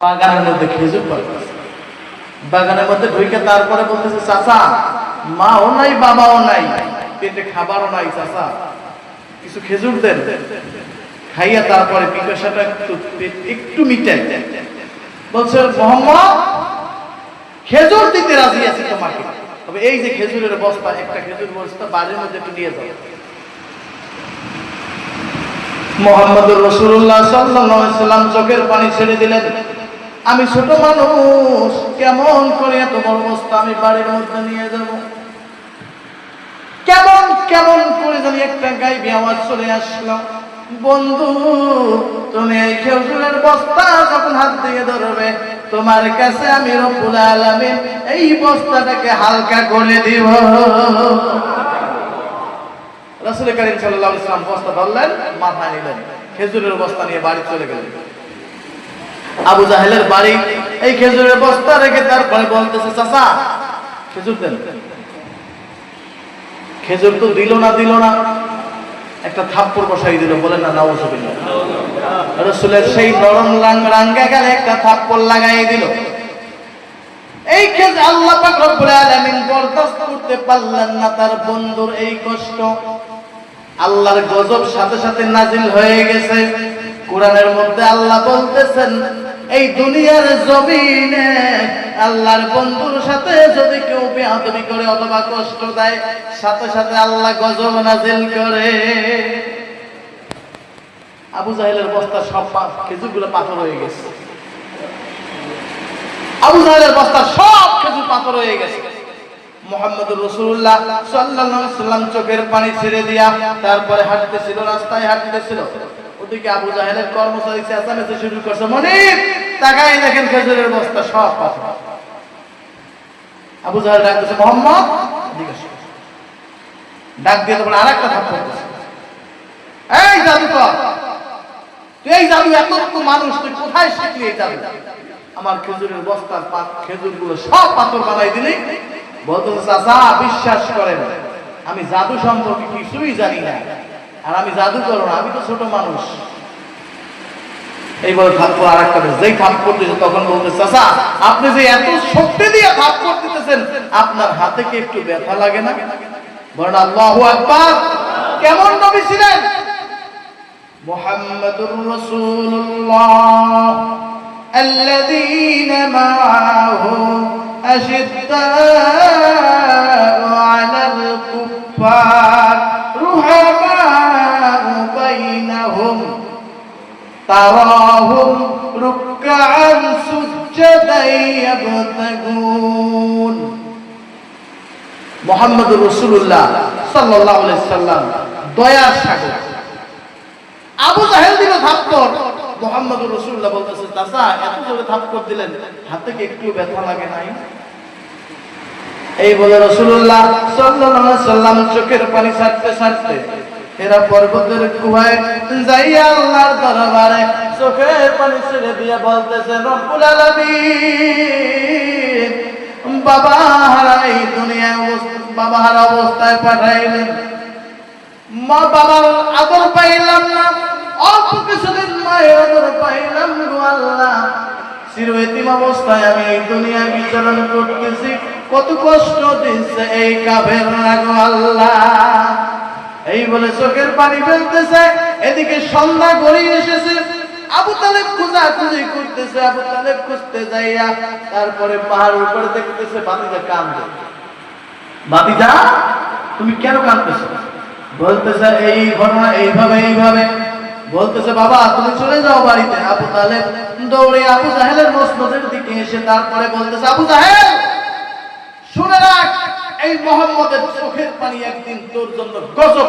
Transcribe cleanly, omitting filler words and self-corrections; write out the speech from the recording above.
বাগানের মধ্যে খেজুর পাড়তেছে। বাগানের মধ্যে ঢুকে তারপরে বলতেছে, চাচা মাও নাই বাবাও নাই, পেটে খাবারও নাই, চাচা কিছু খেজুর দেন, খাইয়া তারপরে পিপাসাটা একটু মিটাই। বলছে, মোহাম্মদ খেজুর দিতে রাজি আছি তোমাকে, তবে এই যে খেজুরের বস্তা, একটা খেজুর বস্তা বাড়ির মধ্যে একটু নিয়ে যাও। মুহাম্মদুর রাসূলুল্লাহ সাল্লাল্লাহু আলাইহি সাল্লাম চোখের পানি ছেড়ে দিলেন। আমি ছোট মানুষ, কেমন করে এত বড় বস্তা আমি বাড়ির মধ্যে নিয়ে যাব? কেমন কেমন করে জানি একটা গায়েবী আওয়াজ চলে আসলো, বন্ধু তুমি এই খেজুরের বস্তা যখন হাত দিয়ে ধরবে, তোমার কাছে আমি রব্বুল আলামিন এই বস্তাটাকে হালকা করে দিব। রাসূল কারীম সাল্লাল্লাহু আলাইহি ওয়াসাল্লাম বস্তা ধরলেন, মাথায় নিলেন, খেজুরের বস্তা নিয়ে বাড়ি চলে গেলেন। আবু জাহেলের বাড়ি এই খেজুরের বস্তা রেখে তারপরে বলতেছে, চাচা খেজুর দেন। খেজুর তো দিল না, একটা থাপ্পড় বসাই দিল, বলেন না নাউযুবিল্লাহ। রাসূলের সেই নরম রাঙ্গা গালে একটা থাপ্পড় লাগাই দিল। এই খেজুর আল্লাহ পাক রব্বুল আলামিন বরদাস্ত করতে পারলেন না তার বন্ধুর এই কষ্ট। আল্লাহর গজব সাথে সাথে নাজিল হয়ে গেছে। কোরআনের মধ্যে আল্লাহ বলতেছেন, এই দুনিয়ার জমিনে আল্লাহর বন্ধুর সাথে যদি কেউ বেয়াদবি করে অথবা কষ্ট দেয়, সাথে সাথে আল্লাহ গজব নাজিল করে। আবু জাহেলের বস্তা সব খেজুরগুলো পাথর হয়ে গেছে। আবু জাহেলের বস্তা সব খেজুর পাথর হয়ে গেছে। মুহাম্মদুর রাসূলুল্লাহ সাল্লাল্লাহু আলাইহি সাল্লাম চোখের পানি ছেড়ে দিয়া তারপরে হাঁটতেছিল, রাস্তায় হাঁটতেছিল। ওদিকে আবু জাহেলের কর্মচারী চেঁচামেচি শুরু করছে, মনিব তাকাই দেখেন খেজুরের বস্তা সব পাথর। আবু জাহেল ডাকতেছে, মোহাম্মদ এদিকে আসো। ডাক দিয়ে তখন আরেকটা থাপ্পড় দিয়েছে, এই জাদুকর, তুই এই জাদু, এত মানুষ তুই কোথায় শিখলি এই জাদু? আমার খেজুরের বস্তার খেজুরগুলো সব পাথর বানাই দিলি। বলতেছে, চাচা বিশ্বাস করেন আমি জাদু সম্পর্কে কিছুই জানি না, আর আমি জাদু করো না, আমি তো ছোট মানুষ। এই বলে থাপ্পড় আরেকটা দিয়েছে। যেই থাপ্পড় দিয়েছে তখন বলতেছে, চাচা আপনি যে এত শক্তি দিয়ে থাপ্পড় দিতেছেন, আপনার হাতে কি একটু ব্যথা লাগে না? বলেন আল্লাহু আকবার। কেমন নবী ছিলেন? মুহাম্মাদুর রাসূলুল্লাহ الذين معه أشداء على الكفار رحماء بينهم تراهم ركعا سجدا يبتغون। মুহাম্মদুর রাসূলুল্লাহ সাল্লাল্লাহু আলাইহি সাল্লাম দয়ার সাগর। আবু জাহেল দিল থাপ্পড়, মুহাম্মদুর রাসূলুল্লাহ বলতেছে, চাচা এত জোরে থাপ্পড় দিলেন, হাতে কি একটু ব্যথা লাগে নাই? এই বলে রাসূলুল্লাহ সাল্লাল্লাহু আলাইহি সাল্লাম চোখের পানি ছাড়তে ছাড়তে হেরা পর্বতের গুহায় যাইয়া আল্লাহর দরবারে চোখের পানি ছেড়ে দিয়ে বলতেছে, রব্বুল আলামিন বাবা হারা এই দুনিয়ায় বাবা হারা অবস্থায় পাঠাইলেন, মা বাবার আদর পাইলাম না, অল্প কিছুদিন মায়ের আদর পাইলাম গো আল্লাহ। চির এতিম অবস্থায় আমি এই দুনিয়ায় বিচরণ করতেছি, কত কষ্ট দিচ্ছে এই কাফেররা গো আল্লাহ। এই বলে চোখের পানি ফেলতেছে। এদিকে সন্ধ্যা গড়িয়ে এসেছে। আবু তালেব খোঁজাখুঁজি করতেছে। আবু তালেব খুঁজতে যাইয়া তারপরে পাহাড় উপরে দেখতেছে ভাতিজা কাঁদছে। ভাতিজা তুমি কেন কাঁদতেছো? বলতেছে এই ঘটনা এইভাবে। বলতেছে, বাবা তুমি চলে যাও বাড়িতে। আবু তালেব দৌড়ে আবু জাহেলের মসনদের দিকে এসে তারপরে বলতেছে, আবু জাহেল শুনে রাখ, এই মুহাম্মদের চোখের পানি একদিন তোর জন্য গজব